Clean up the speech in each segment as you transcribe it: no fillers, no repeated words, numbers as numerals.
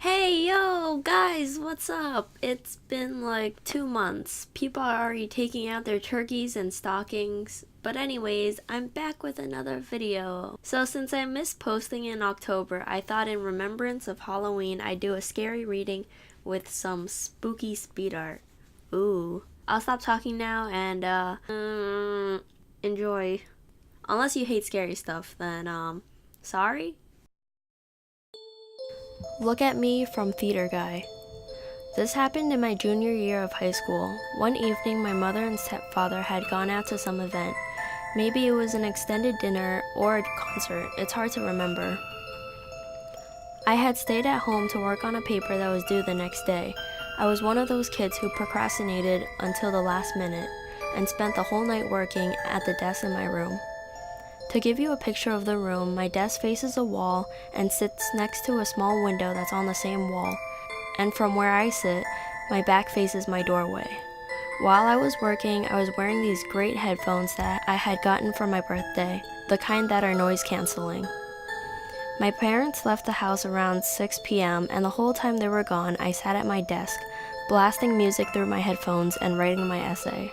Hey, yo, guys, what's up? It's been like 2 months. People are already taking out their turkeys and stockings. But anyways, I'm back with another video. So since I missed posting in October, I thought in remembrance of Halloween, I'd do a scary reading with some spooky speed art. Ooh. I'll stop talking now and, enjoy. Unless you hate scary stuff, then, sorry? Look at me from Theater Guy. This happened in my junior year of high school. One evening, my mother and stepfather had gone out to some event. Maybe it was an extended dinner or a concert, it's hard to remember. I had stayed at home to work on a paper that was due the next day. I was one of those kids who procrastinated until the last minute and spent the whole night working at the desk in my room. To give you a picture of the room, my desk faces a wall and sits next to a small window that's on the same wall, and from where I sit, my back faces my doorway. While I was working, I was wearing these great headphones that I had gotten for my birthday, the kind that are noise canceling. My parents left the house around 6 p.m., and the whole time they were gone, I sat at my desk, blasting music through my headphones and writing my essay.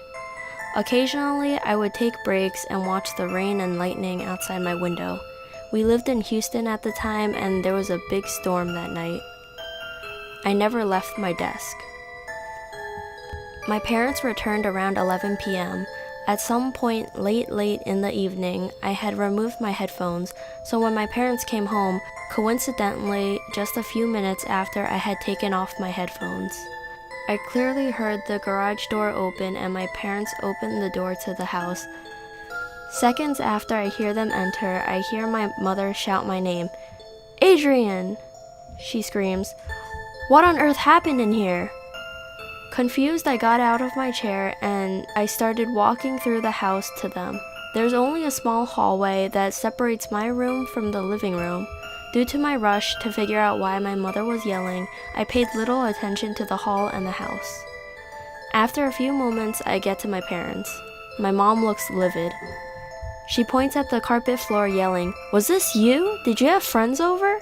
Occasionally, I would take breaks and watch the rain and lightning outside my window. We lived in Houston at the time, and there was a big storm that night. I never left my desk. My parents returned around 11 p.m. At some point late in the evening, I had removed my headphones, so when my parents came home, coincidentally, just a few minutes after I had taken off my headphones, I clearly heard the garage door open and my parents opened the door to the house. Seconds after I hear them enter, I hear my mother shout my name. "Adrian!" she screams. "What on earth happened in here?" Confused, I got out of my chair and I started walking through the house to them. There's only a small hallway that separates my room from the living room. Due to my rush to figure out why my mother was yelling, I paid little attention to the hall and the house. After a few moments, I get to my parents. My mom looks livid. She points at the carpet floor yelling, "Was this you? Did you have friends over?"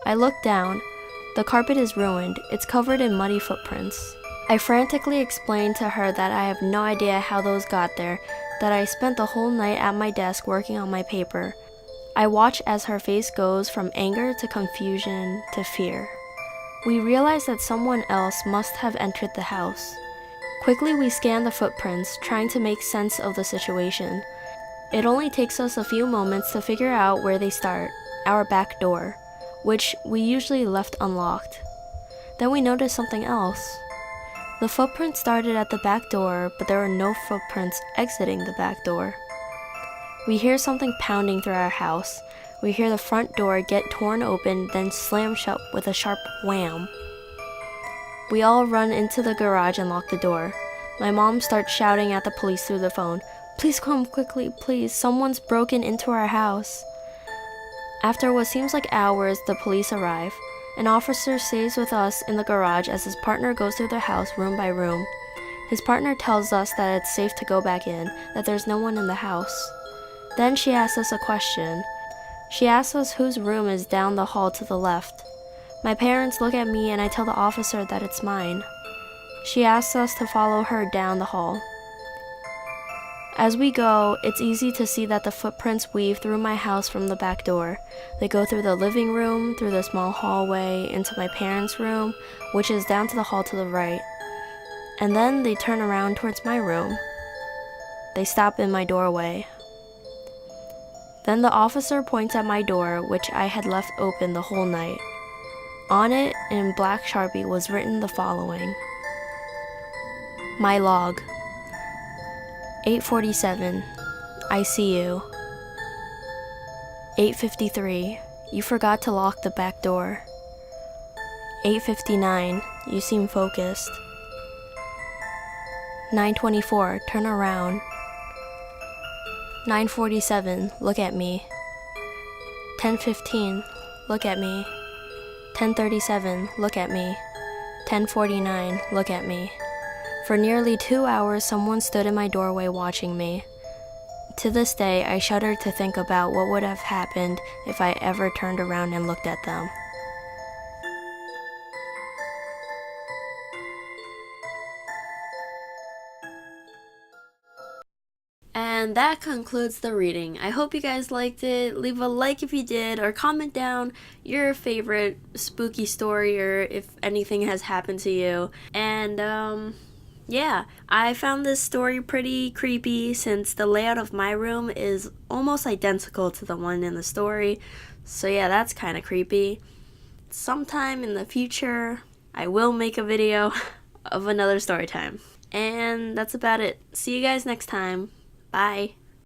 I look down. The carpet is ruined. It's covered in muddy footprints. I frantically explained to her that I have no idea how those got there, that I spent the whole night at my desk working on my paper. I watch as her face goes from anger to confusion to fear. We realize that someone else must have entered the house. Quickly we scan the footprints, trying to make sense of the situation. It only takes us a few moments to figure out where they start, our back door, which we usually left unlocked. Then we notice something else. The footprints started at the back door, but there were no footprints exiting the back door. We hear something pounding through our house. We hear the front door get torn open, then slam shut with a sharp wham. We all run into the garage and lock the door. My mom starts shouting at the police through the phone. "Please come quickly, please. Someone's broken into our house." After what seems like hours, the police arrive. An officer stays with us in the garage as his partner goes through the house room by room. His partner tells us that it's safe to go back in, that there's no one in the house. Then she asks us a question. She asks us whose room is down the hall to the left. My parents look at me and I tell the officer that it's mine. She asks us to follow her down the hall. As we go, it's easy to see that the footprints weave through my house from the back door. They go through the living room, through the small hallway, into my parents' room, which is down to the hall to the right. And then they turn around towards my room. They stop in my doorway. Then the officer points at my door, which I had left open the whole night. On it, in black Sharpie, was written the following. My log. 8:47. I see you. 8:53. You forgot to lock the back door. 8:59. You seem focused. 9:24. Turn around. 9:47, look at me. 10:15, look at me. 10:37, look at me. 10:49, look at me. For nearly 2 hours, someone stood in my doorway watching me. To this day, I shudder to think about what would have happened if I ever turned around and looked at them. And that concludes the reading. I hope you guys liked it. Leave a like if you did, or comment down your favorite spooky story or if anything has happened to you. And yeah, I found this story pretty creepy since the layout of my room is almost identical to the one in the story. So yeah, that's kind of creepy. Sometime in the future, I will make a video of another story time. And that's about it. See you guys next time. Bye.